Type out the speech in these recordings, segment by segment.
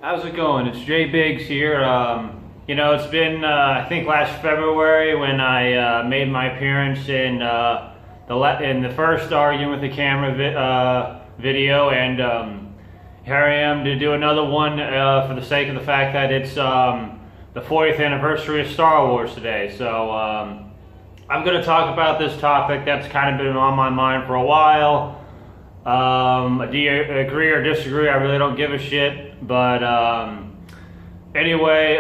How's it going? It's Jay Biggs here. It's been, I think last February when I made my appearance in the first Arguing with the Camera video, and here I am to do another one for the sake of the fact that it's the 40th anniversary of Star Wars today. So I'm going to talk about this topic that's kind of been on my mind for a while. Agree or disagree, I really don't give a shit. But anyway,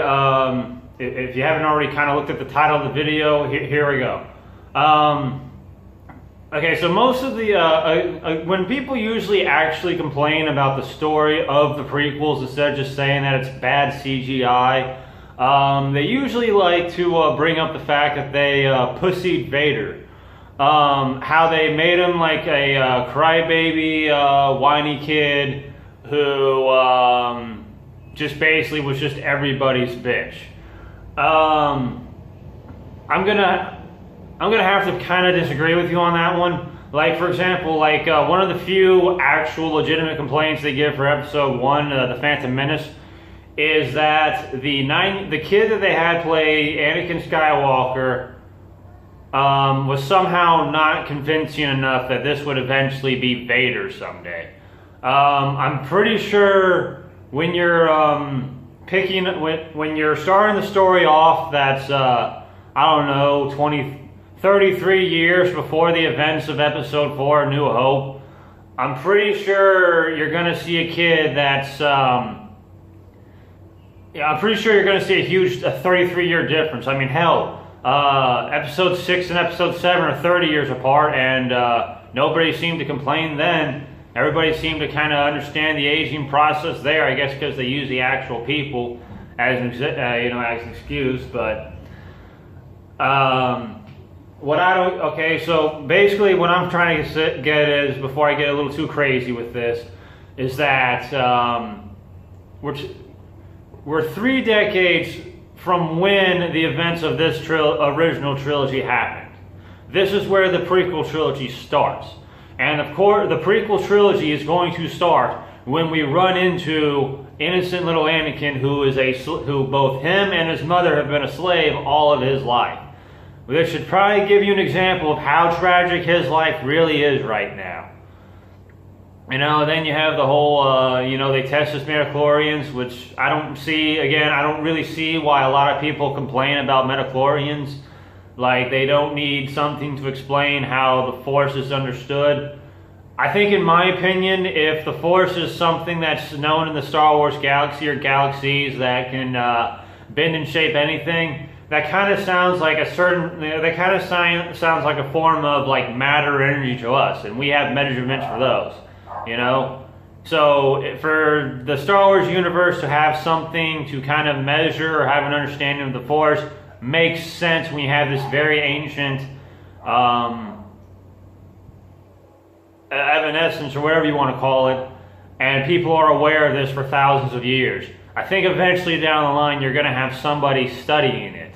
if you haven't already kind of looked at the title of the video, here we go. Okay, so most of the, when people usually actually complain about the story of the prequels, instead of just saying that it's bad CGI, they usually like to bring up the fact that they pussied Vader. How they made him like a crybaby, whiny kid who just basically was just everybody's bitch. I'm gonna have to kind of disagree with you on that one. Like, for example, like one of the few actual legitimate complaints they give for Episode 1, The Phantom Menace, is that the kid that they had play Anakin Skywalker was somehow not convincing enough that this would eventually be Vader someday. I'm pretty sure when you're when you're starting the story off, that's I don't know, 33 years before the events of Episode 4, A New Hope. I'm pretty sure you're gonna see a kid that's I'm pretty sure you're gonna see a 33-year difference. I mean, hell, Episode 6 and Episode 7 are 30 years apart, and nobody seemed to complain then. Everybody seemed to kind of understand the aging process there, I guess because they use the actual people as an as an excuse. But so basically what I'm trying to get is, before I get a little too crazy with this, is that we're 3 decades from when the events of this original trilogy happened. This is where the prequel trilogy starts. And of course, the prequel trilogy is going to start when we run into innocent little Anakin, who both him and his mother have been a slave all of his life. This should probably give you an example of how tragic his life really is right now. Then you have the whole, they test his midichlorians, which I don't really see why a lot of people complain about midichlorians. Like, they don't need something to explain how the Force is understood. I think, in my opinion, if the Force is something that's known in the Star Wars galaxy or galaxies that can bend and shape anything, that kind of sounds like sounds like a form of like matter energy to us, and we have measurements for those. So for the Star Wars universe to have something to kind of measure or have an understanding of the Force makes sense when you have this very ancient evanescence, or whatever you want to call it, and people are aware of this for thousands of years. I think eventually down the line you're going to have somebody studying it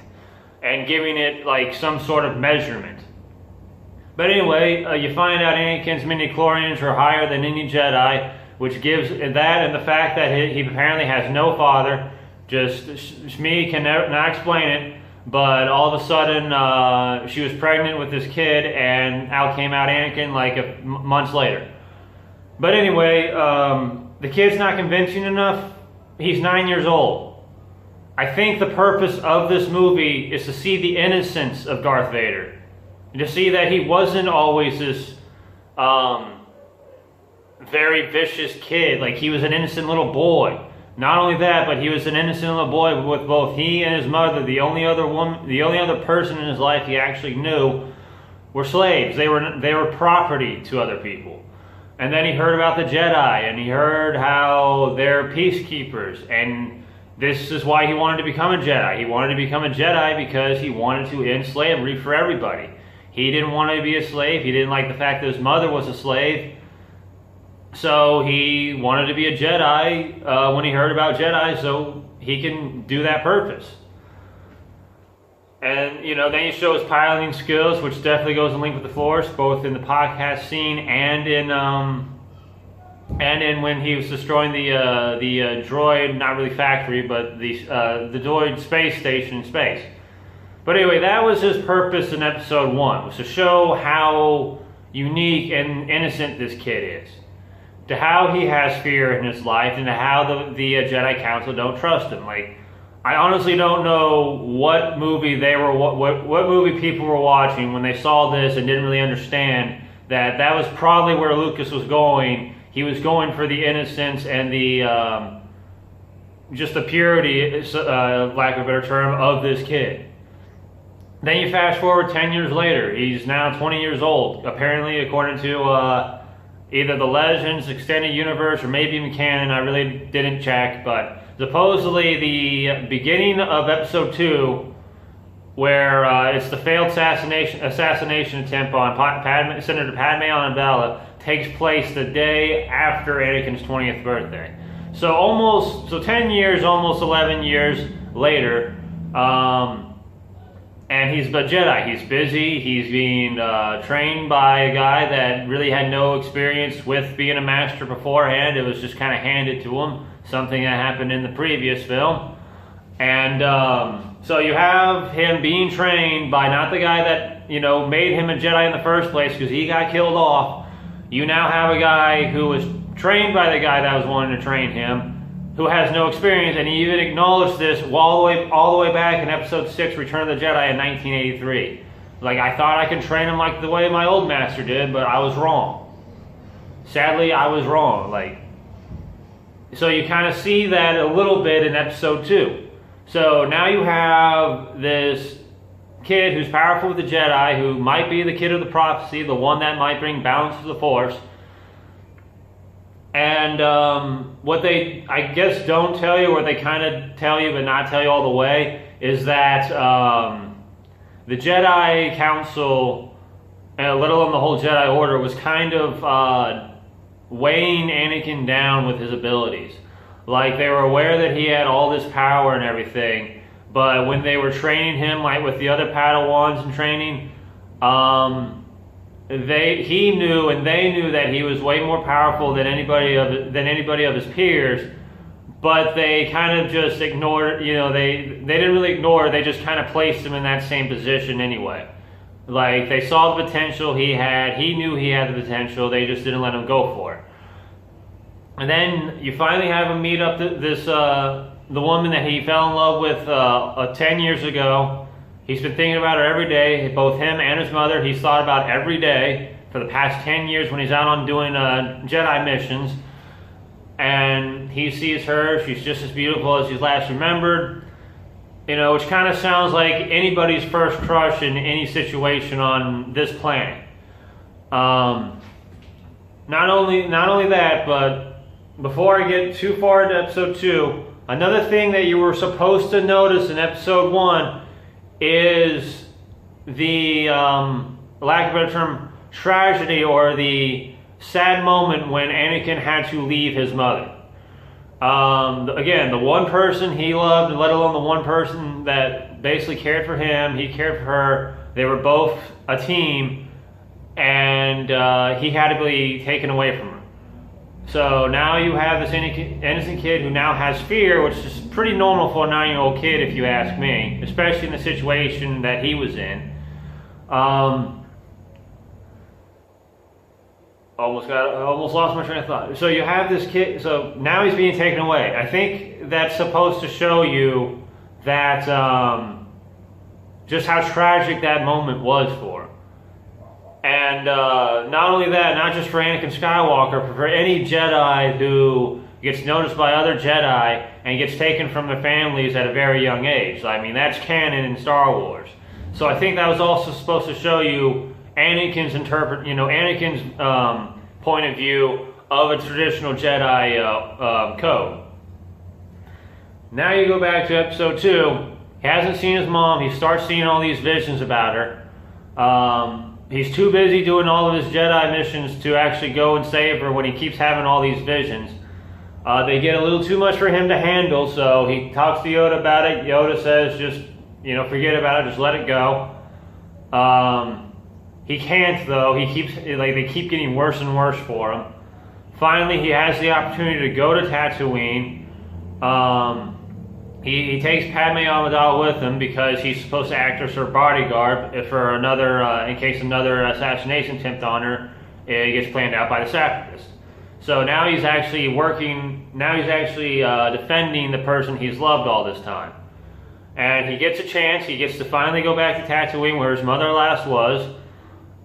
and giving it like some sort of measurement. But anyway, you find out Anakin's midichlorians are higher than any Jedi, which gives that, and the fact that he apparently has no father. Just me can not explain it, but all of a sudden she was pregnant with this kid, and out came out Anakin like months later. But anyway, the kid's not convincing enough. He's 9 years old. I think the purpose of this movie is to see the innocence of Darth Vader. To see that he wasn't always this very vicious kid. Like, he was an innocent little boy. Not only that, but he was an innocent little boy with both he and his mother, the only other person in his life he actually knew, were slaves. They were property to other people. And then he heard about the Jedi, and he heard how they're peacekeepers, and this is why he wanted to become a Jedi. He wanted to become a Jedi because he wanted to end slavery for everybody. He didn't want to be a slave. He didn't like the fact that his mother was a slave. So he wanted to be a Jedi when he heard about Jedi, so he can do that purpose. And, then he shows piloting skills, which definitely goes in link with the Force, both in the podcast scene and in And then when he was destroying the droid, not really factory, but the droid space station in space. But anyway, that was his purpose in episode 1, was to show how unique and innocent this kid is, to how he has fear in his life, and to how the Jedi Council don't trust him. Like, I honestly don't know what movie what movie people were watching when they saw this and didn't really understand that that was probably where Lucas was going. He was going for the innocence and the just the purity, lack of a better term, of this kid. Then you fast forward 10 years later. He's now 20 years old. Apparently, according to either the Legends, Extended Universe, or maybe even canon, I really didn't check, but supposedly the beginning of episode 2, where it's the failed assassination attempt on Senator Padme Amidala, takes place the day after Anakin's 20th birthday. So 10 years, almost 11 years later, and he's a Jedi. He's busy. He's being trained by a guy that really had no experience with being a master beforehand. It was just kind of handed to him, something that happened in the previous film. And so you have him being trained by not the guy that, made him a Jedi in the first place, because he got killed off. You now have a guy who was trained by the guy that was wanting to train him, who has no experience, and he even acknowledged this all the way back in episode 6, Return of the Jedi in 1983. Like, I thought I could train him like the way my old master did, but I was wrong. Sadly, I was wrong. So you kind of see that a little bit in episode 2. So now you have this kid who's powerful with the Jedi, who might be the kid of the prophecy, the one that might bring balance to the Force. And what they, I guess, don't tell you, or they kind of tell you but not tell you all the way, is that the Jedi Council, let alone the whole Jedi Order, was kind of weighing Anakin down with his abilities. Like, they were aware that he had all this power and everything, but when they were training him, like with the other Padawans in training, he knew and they knew that he was way more powerful than anybody of his peers, but they kind of just ignored, they didn't really ignore, they just kind of placed him in that same position anyway. Like, they saw the potential he had, he knew he had the potential, they just didn't let him go for it. And then you finally have him meet up the woman that he fell in love with 10 years ago. He's been thinking about her every day, both him and his mother. He's thought about every day for the past 10 years when he's out on doing Jedi missions. And he sees her, she's just as beautiful as he's last remembered. Which kind of sounds like anybody's first crush in any situation on this planet. Not only that, but before I get too far into episode 2, another thing that you were supposed to notice in episode 1 is the, lack of a better term, tragedy, or the sad moment when Anakin had to leave his mother. Again, the one person he loved, let alone the one person that basically cared for him, he cared for her, they were both a team, and he had to be taken away from her. So now you have this innocent kid who now has fear, which is pretty normal for a 9-year-old kid, if you ask me, especially in the situation that he was in. Almost lost my train of thought. So you have this kid, so now he's being taken away. I think that's supposed to show you that just how tragic that moment was for him. And not only that, not just for Anakin Skywalker, but for any Jedi who gets noticed by other Jedi and gets taken from their families at a very young age. I mean, that's canon in Star Wars. So I think that was also supposed to show you Anakin's point of view of a traditional Jedi code. Now you go back to episode 2. He hasn't seen his mom. He starts seeing all these visions about her. He's too busy doing all of his Jedi missions to actually go and save her when he keeps having all these visions. They get a little too much for him to handle, so he talks to Yoda about it. Yoda says, just, forget about it, just let it go. He can't, though. They keep getting worse and worse for him. finally he has the opportunity to go to Tatooine. He takes Padme Amidala with him because he's supposed to act as her bodyguard for another, in case another assassination attempt on her gets planned out by the Separatists. So now he's actually defending the person he's loved all this time. And he gets a chance, he gets to finally go back to Tatooine where his mother last was.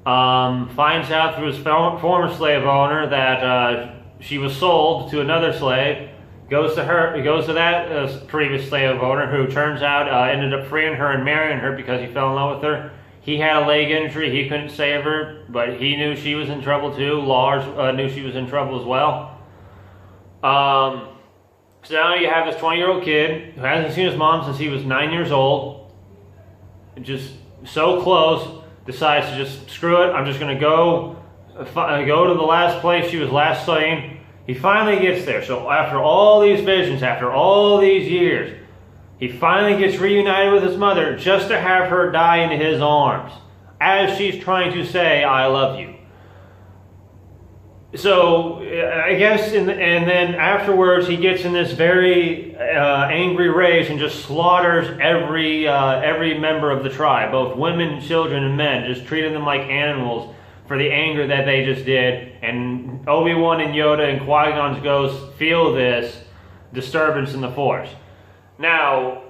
Finds out through his former slave owner that she was sold to another slave. Goes to that previous slave owner, who turns out ended up freeing her and marrying her because he fell in love with her. He had a leg injury, he couldn't save her, but he knew she was in trouble too. Lars knew she was in trouble as well. So now you have this 20-year-old kid who hasn't seen his mom since he was 9 years old. Just so close, decides to just screw it. I'm just going to go to the last place she was last seen. He finally gets there. So after all these visions, after all these years, he finally gets reunited with his mother just to have her die in his arms as she's trying to say, I love you. So I guess, and then afterwards he gets in this very angry rage and just slaughters every member of the tribe, both women, children, and men, just treating them like animals for the anger that they just did. And Obi-Wan and Yoda and Qui-Gon's ghosts feel this disturbance in the Force. Now,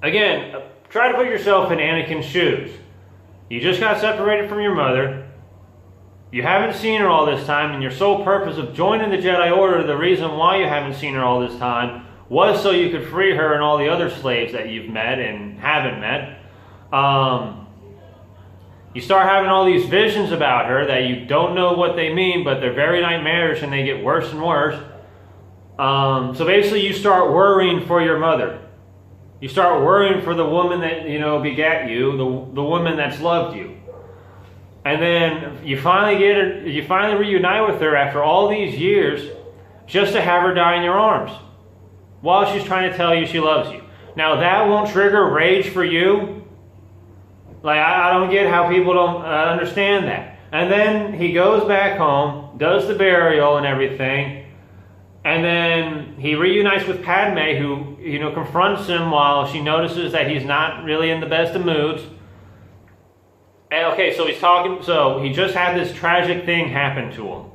again, try to put yourself in Anakin's shoes. You just got separated from your mother. You haven't seen her all this time, and your sole purpose of joining the Jedi Order, the reason why you haven't seen her all this time, was so you could free her and all the other slaves that you've met and haven't met. You start having all these visions about her that you don't know what they mean, but they're very nightmarish and they get worse and worse. So basically you start worrying for your mother. You start worrying for the woman that, begat you, the woman that's loved you. And then you finally reunite with her after all these years just to have her die in your arms while she's trying to tell you she loves you. Now that won't trigger rage for you. Like, I don't get how people don't understand that. And then he goes back home, does the burial and everything, and then he reunites with Padme, who, confronts him while she notices that he's not really in the best of moods. And okay, so he just had this tragic thing happen to him.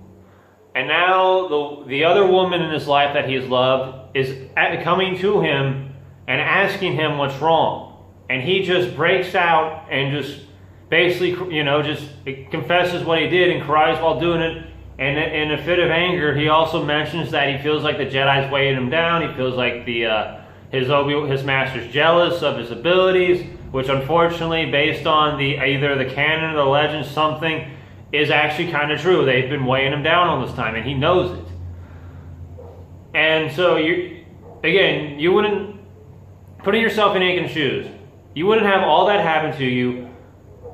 And now the other woman in his life that he's loved is coming to him and asking him what's wrong. And he just breaks out and just basically, just confesses what he did and cries while doing it. And in a fit of anger, he also mentions that he feels like the Jedi's weighing him down. He feels like his master's jealous of his abilities, which unfortunately, based on either the canon or the legend, something is actually kind of true. They've been weighing him down all this time, and he knows it. And so, you wouldn't, putting yourself in Anakin's shoes, you wouldn't have all that happen to you.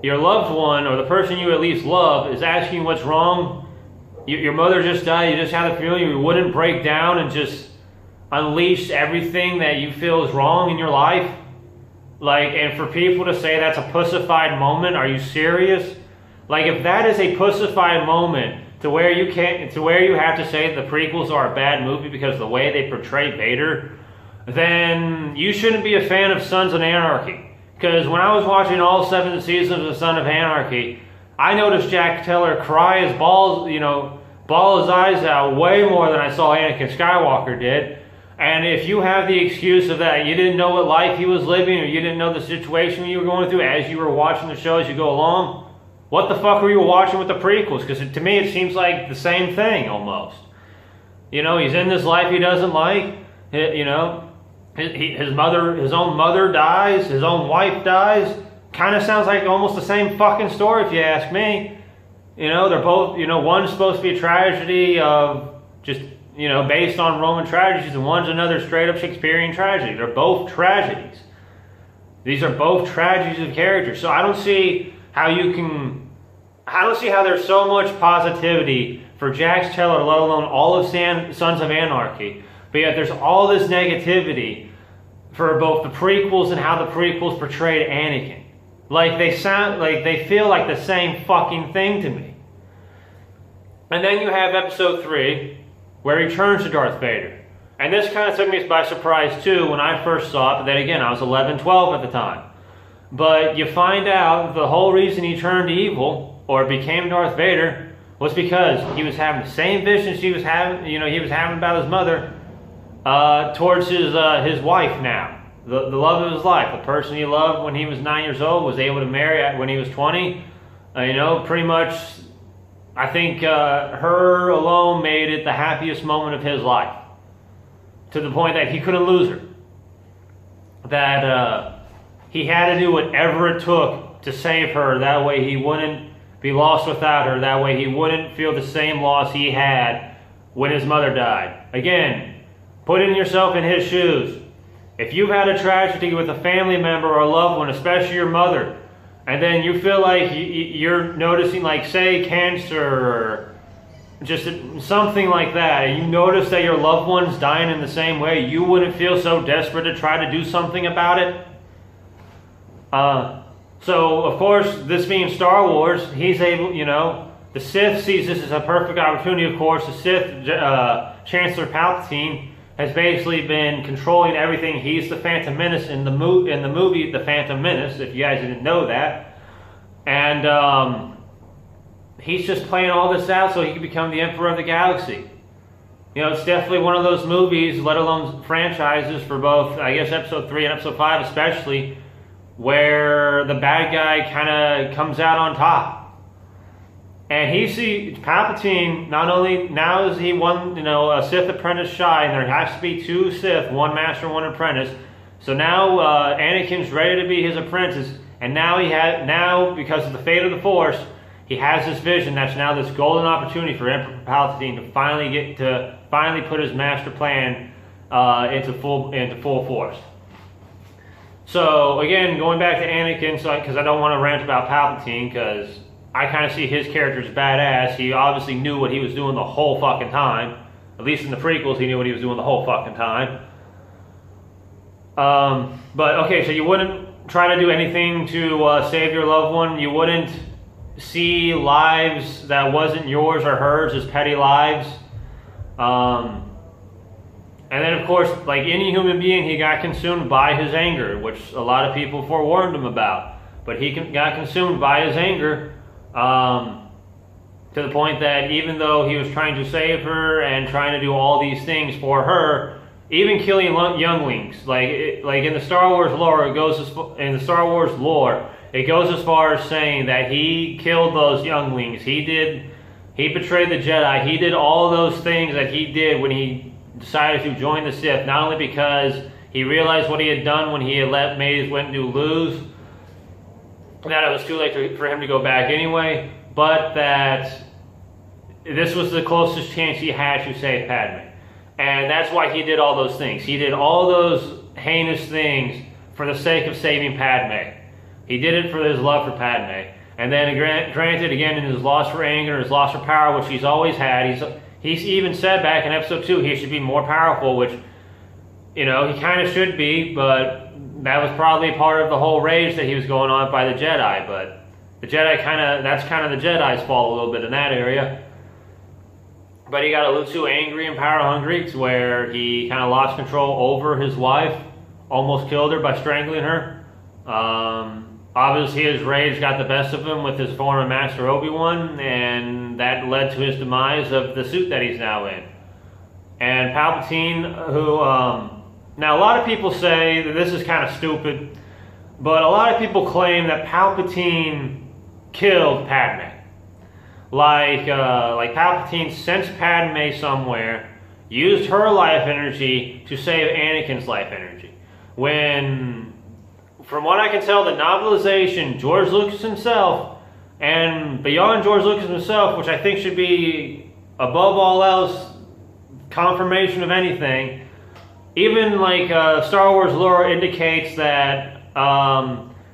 Your loved one, or the person you at least love, is asking what's wrong. Your mother just died. You just had the feeling you wouldn't break down and just unleash everything that you feel is wrong in your life. And for people to say that's a pussified moment, are you serious? Like, if that is a pussified moment to where you have to say the prequels are a bad movie because of the way they portray Vader, then you shouldn't be a fan of Sons of Anarchy. Because when I was watching all 7 seasons of Sons of Anarchy, I noticed Jack Teller cry his bawl his eyes out way more than I saw Anakin Skywalker did. And if you have the excuse of that, you didn't know what life he was living, or you didn't know the situation you were going through as you were watching the show as you go along, what the fuck were you watching with the prequels? Because to me it seems like the same thing almost. He's in this life he doesn't like. His own mother dies, his own wife dies. Kind of sounds like almost the same fucking story if you ask me. They're both, one's supposed to be a tragedy of just, based on Roman tragedies, and one's another straight up Shakespearean tragedy. They're both tragedies. These are both tragedies of character. So I don't see how there's so much positivity for Jax Teller, let alone all of Sons of Anarchy. But yet there's all this negativity for both the prequels and how the prequels portrayed Anakin. They feel like the same fucking thing to me. And then you have episode 3, where he turns to Darth Vader. And this kind of took me by surprise too when I first saw it, but then again, I was 11, 12 at the time. But you find out the whole reason he turned evil, or became Darth Vader, was because he was having the same visions he was having, he was having about his mother, towards his wife now. The love of his life, the person he loved when he was 9 years old, was able to marry when he was 20. Pretty much, I think her alone made it the happiest moment of his life. To the point that he couldn't lose her. That he had to do whatever it took to save her. That way he wouldn't be lost without her. That way he wouldn't feel the same loss he had when his mother died. Again, putting yourself in his shoes. If you've had a tragedy with a family member or a loved one, especially your mother, and then you feel like you're noticing, like, say, cancer or just something like that, and you notice that your loved one's dying in the same way, you wouldn't feel so desperate to try to do something about it? So, of course, this being Star Wars, he's able, the Sith sees this as a perfect opportunity. Of course, the Sith, Chancellor Palpatine, has basically been controlling everything. He's the Phantom Menace in the movie The Phantom Menace, if you guys didn't know that. And, he's just playing all this out so he can become the Emperor of the Galaxy. It's definitely one of those movies, let alone franchises, for both, I guess, Episode 3 and Episode 5 especially, where the bad guy kind of comes out on top. And he sees Palpatine, not only now is he one, a Sith apprentice shy, and there has to be 2 Sith, 1 master, 1 apprentice. So now Anakin's ready to be his apprentice, and now because of the fate of the Force, he has this vision that's now this golden opportunity for Emperor Palpatine to finally put his master plan into full force. So again, going back to Anakin, because I don't want to rant about Palpatine, because I kind of see his character as badass. He obviously knew what he was doing the whole fucking time. At least in the prequels, he knew what he was doing the whole fucking time. But okay, so you wouldn't try to do anything to save your loved one. You wouldn't see lives that wasn't yours or hers as petty lives. And then, of course, like any human being, he got consumed by his anger, which a lot of people forewarned him about. But he got consumed by his anger to the point that even though he was trying to save her and trying to do all these things for her, even killing younglings, like in the Star Wars lore, it goes as far as saying that he killed those younglings. He betrayed the Jedi. He did all those things that he did when he decided to join the Sith, not only because he realized what he had done when he had let Maze Windu lose, that it was too late for him to go back anyway, but that this was the closest chance he had to save Padme. And that's why he did all those things. He did all those heinous things for the sake of saving Padme. He did it for his love for Padme. And then granted, again, in his loss for anger, his loss for power, which he's always had, he's even said back in episode 2 he should be more powerful, which, he kind of should be, but that was probably part of the whole rage that he was going on by the Jedi. But the Jedi that's kind of the Jedi's fault a little bit in that area. But he got a little too angry and power hungry to where he kind of lost control over his wife, almost killed her by strangling her. Obviously his rage got the best of him with his former master Obi-Wan, and that led to his demise of the suit that he's now in. And Palpatine, who, now a lot of people say that this is kind of stupid, but a lot of people claim that Palpatine killed Padme. Like Palpatine sensed Padme somewhere, used her life energy to save Anakin's life energy. When, from what I can tell, the novelization, George Lucas himself, and beyond George Lucas himself, which I think should be above all else confirmation of anything, even like Star Wars lore indicates that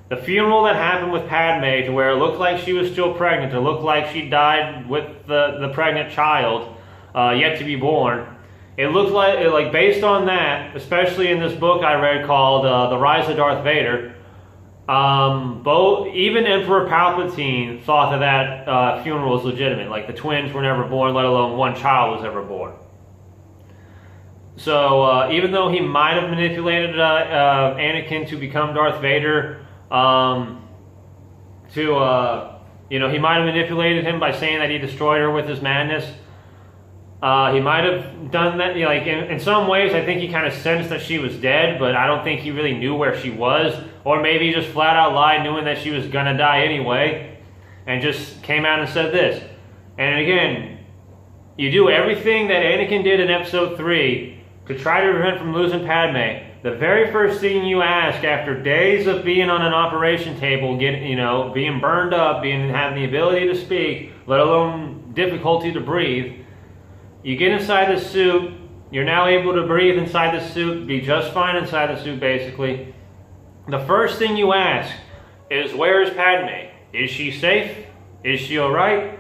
the funeral that happened with Padme, to where it looked like she was still pregnant, it looked like she died with the pregnant child yet to be born. It looked like based on that, especially in this book I read called The Rise of Darth Vader, Even Emperor Palpatine thought that funeral was legitimate. Like, the twins were never born, let alone one child was ever born. So even though he might have manipulated Anakin to become Darth Vader, he might have manipulated him by saying that he destroyed her with his madness. He might have done that, like in some ways. I think he kind of sensed that she was dead, but I don't think he really knew where she was. Or maybe he just flat out lied, knowing that she was gonna die anyway, and just came out and said this. And again, you do everything that Anakin did in Episode 3 to try to prevent from losing Padme. The very first thing you ask after days of being on an operation table, being burned up, having the ability to speak, let alone difficulty to breathe, you get inside the suit. You're now able to breathe inside the suit, be just fine inside the suit, basically. The first thing you ask is, where is Padme? Is she safe? Is she alright?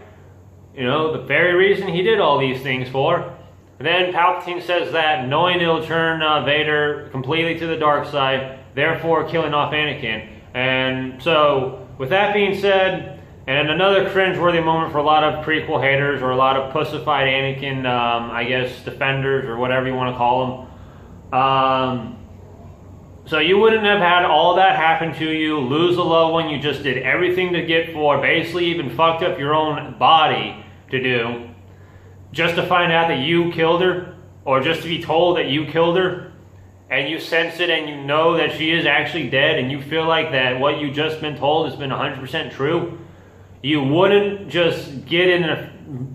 The very reason he did all these things for. Then Palpatine says that, knowing it'll turn Vader completely to the dark side, therefore killing off Anakin. And so, with that being said, and another cringeworthy moment for a lot of prequel haters, or a lot of pussified Anakin, defenders, or whatever you want to call them. So you wouldn't have had all that happen to you, lose a loved one you just did everything to get for, basically even fucked up your own body to do, just to find out that you killed her, or just to be told that you killed her, and you sense it and you know that she is actually dead, and you feel like that what you just been told has been 100% true. You wouldn't just get in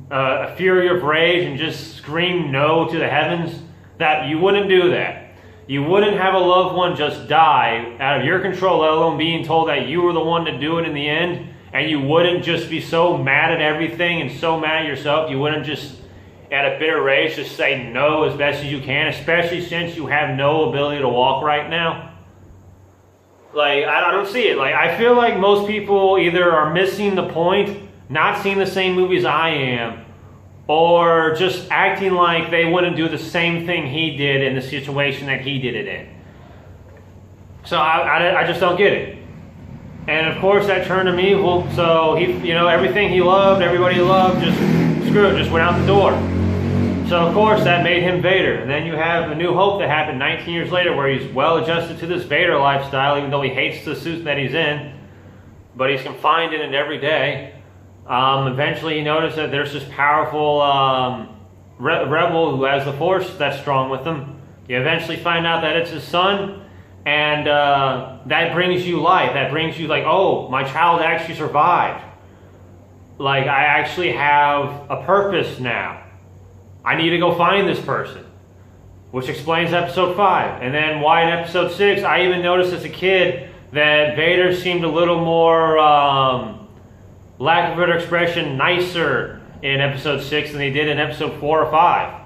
a fury of rage and just scream no to the heavens. That you wouldn't do that. You wouldn't have a loved one just die out of your control, let alone being told that you were the one to do it in the end. And you wouldn't just be so mad at everything and so mad at yourself. You wouldn't just, at a bitter rage, just say no as best as you can, especially since you have no ability to walk right now. Like, I don't see it. Like, I feel like most people either are missing the point, not seeing the same movies I am, or just acting like they wouldn't do the same thing he did in the situation that he did it in. So I just don't get it. And of course that turned him evil, so he, everything he loved, everybody he loved, just screw it, just went out the door. So of course that made him Vader. And then you have A New Hope that happened 19 years later, where he's well adjusted to this Vader lifestyle, even though he hates the suit that he's in, but he's confined in it every day. Eventually he noticed that there's this powerful rebel who has the Force that's strong with him. You eventually find out that it's his son, and that brings you life. That brings you like, oh, my child actually survived. Like, I actually have a purpose now. I need to go find this person. Which explains Episode 5. And then why in Episode 6, I even noticed as a kid that Vader seemed a little more, lack of a better expression, nicer in Episode 6 than they did in Episode 4 or 5.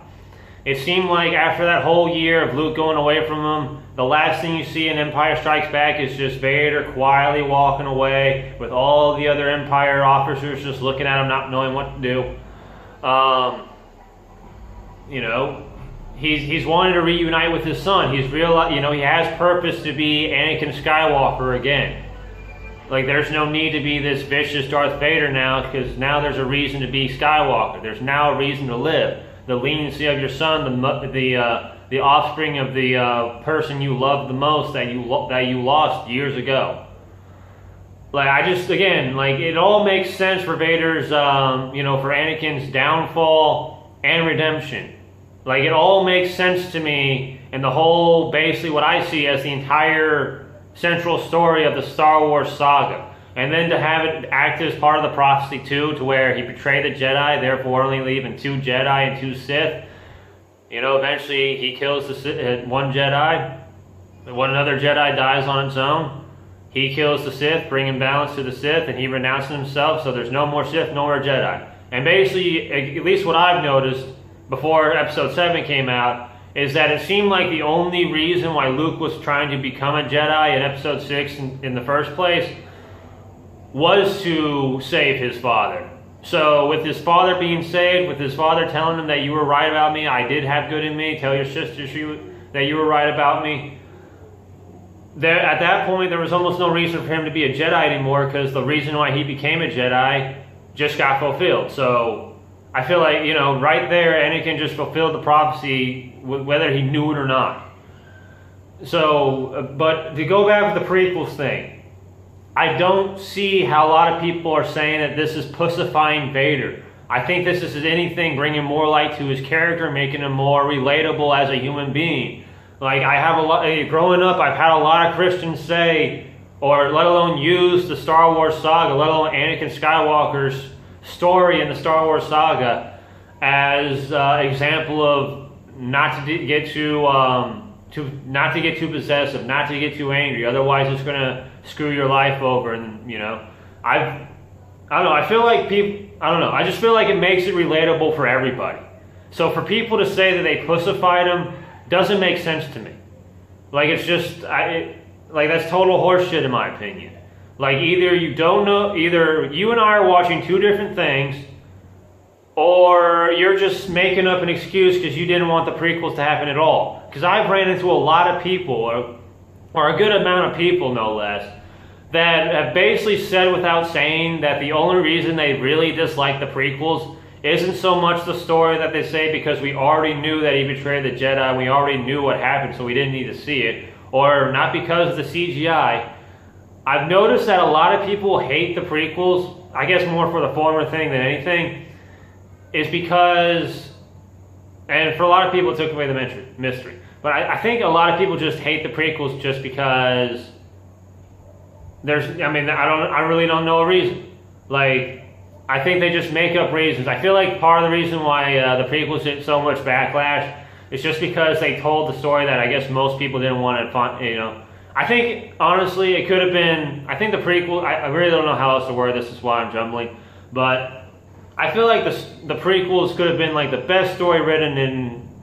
It seemed like after that whole year of Luke going away from him, the last thing you see in Empire Strikes Back is just Vader quietly walking away with all the other Empire officers just looking at him, not knowing what to do. He's wanted to reunite with his son. He's realized, he has purpose to be Anakin Skywalker again. Like, there's no need to be this vicious Darth Vader now, because now there's a reason to be Skywalker. There's now a reason to live. The leniency of your son, the offspring of the person you loved the most that you lost years ago. Like, it all makes sense for Vader's, for Anakin's downfall and redemption. Like, it all makes sense to me, and the whole, basically what I see as the entire central story of the Star Wars saga. And then to have it act as part of the prophecy too, to where he betrayed the Jedi, therefore only leaving 2 Jedi and 2 Sith. Eventually he kills one Jedi, another Jedi dies on its own. He kills the Sith, bringing balance to the Sith, and he renounces himself, so there's no more Sith, no more Jedi. And basically, at least what I've noticed before Episode 7 came out, is that it seemed like the only reason why Luke was trying to become a Jedi in Episode 6 in the first place was to save his father. So with his father being saved, with his father telling him that you were right about me, I did have good in me, tell your sister that you were right about me, there at that point there was almost no reason for him to be a Jedi anymore, because the reason why he became a Jedi just got fulfilled. So I feel like, you know, right there, Anakin just fulfilled the prophecy, whether he knew it or not. So, but to go back to the prequels thing, I don't see how a lot of people are saying that this is pussifying Vader. I think this is anything bringing more light to his character, making him more relatable as a human being. Like, I have a lot, growing up, I've had a lot of Christians say, or let alone use the Star Wars saga, let alone Anakin Skywalker's story in the Star Wars saga as example of not to get too possessive, not to get too angry. Otherwise, it's gonna screw your life over. And you know, I don't know. I feel like people. I don't know. I just feel like it makes it relatable for everybody. So for people to say that they pussified him doesn't make sense to me. Like, it's just, like, that's total horseshit in my opinion. Like, either you don't know, either you and I are watching two different things, or you're just making up an excuse because you didn't want the prequels to happen at all. Because I've ran into a lot of people, or a good amount of people no less, that have basically said without saying that the only reason they really dislike the prequels isn't so much the story that they say, because we already knew that he betrayed the Jedi, we already knew what happened, so we didn't need to see it, or not because of the CGI. I've noticed that a lot of people hate the prequels, I guess more for the former thing than anything, is because, and for a lot of people it took away the mystery, but I think a lot of people just hate the prequels just because I really don't know a reason. Like, I think they just make up reasons. I feel like part of the reason why the prequels get so much backlash is just because they told the story that I guess most people didn't want to, you know. I think, honestly, it could have been, I think the prequel, I really don't know how else to word this, is why I'm jumbling, but I feel like the prequels could have been like the best story written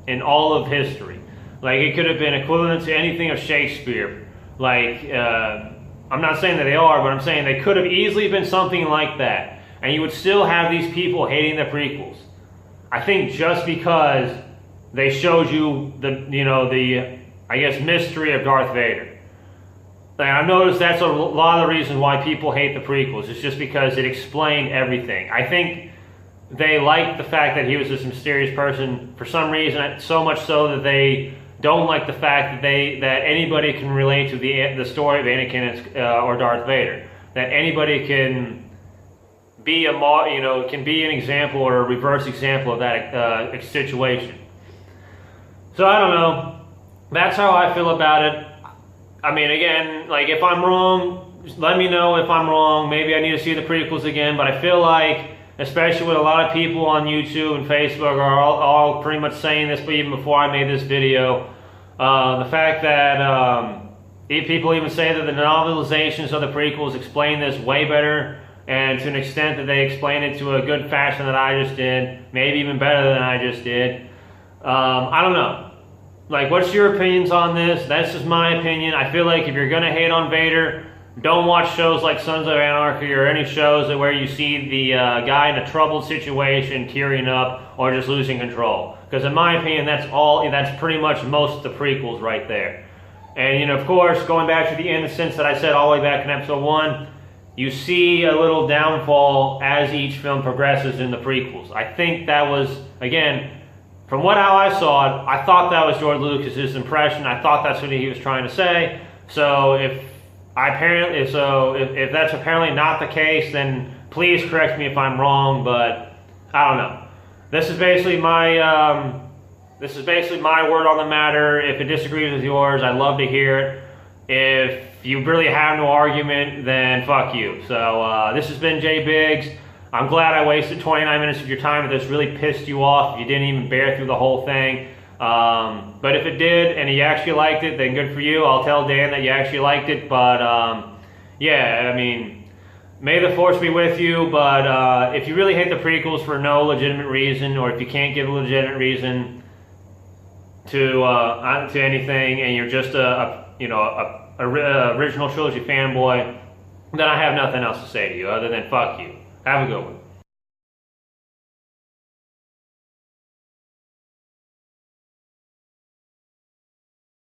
in all of history. Like, it could have been equivalent to anything of Shakespeare. Like, I'm not saying that they are, but I'm saying they could have easily been something like that. And you would still have these people hating the prequels. I think just because they showed you the I guess, mystery of Darth Vader. And I've noticed that's a lot of the reasons why people hate the prequels. It's just because it explained everything. I think they liked the fact that he was this mysterious person for some reason, so much so that they don't like the fact that anybody can relate to the story of Anakin or Darth Vader. That anybody can be can be an example or a reverse example of that situation. So I don't know. That's how I feel about it. I mean, again, like, if I'm wrong, let me know if I'm wrong. Maybe I need to see the prequels again. But I feel like, especially with a lot of people on YouTube and Facebook are all pretty much saying this, but even before I made this video, the fact that people even say that the novelizations of the prequels explain this way better, and to an extent that they explain it to a good fashion that I just did, maybe even better than I just did. I don't know. Like, what's your opinions on this? That's just my opinion. I feel like if you're going to hate on Vader, don't watch shows like Sons of Anarchy or any shows where you see the guy in a troubled situation tearing up or just losing control. Because in my opinion, that's pretty much most of the prequels right there. And, you know, of course, going back to the innocence that I said all the way back in episode 1, you see a little downfall as each film progresses in the prequels. I think that was, again, from how I saw it, I thought that was George Lucas's impression. I thought that's what he was trying to say. So if that's apparently not the case, then please correct me if I'm wrong. But I don't know. This is basically my word on the matter. If it disagrees with yours, I'd love to hear it. If you really have no argument, then fuck you. So this has been Jay Biggs. I'm glad I wasted 29 minutes of your time if this really pissed you off, if you didn't even bear through the whole thing. But if it did, and you actually liked it, then good for you. I'll tell Dan that you actually liked it. But yeah, I mean, may the force be with you. But if you really hate the prequels for no legitimate reason, or if you can't give a legitimate reason to anything, and you're just a original trilogy fanboy, then I have nothing else to say to you other than fuck you. Have a good one.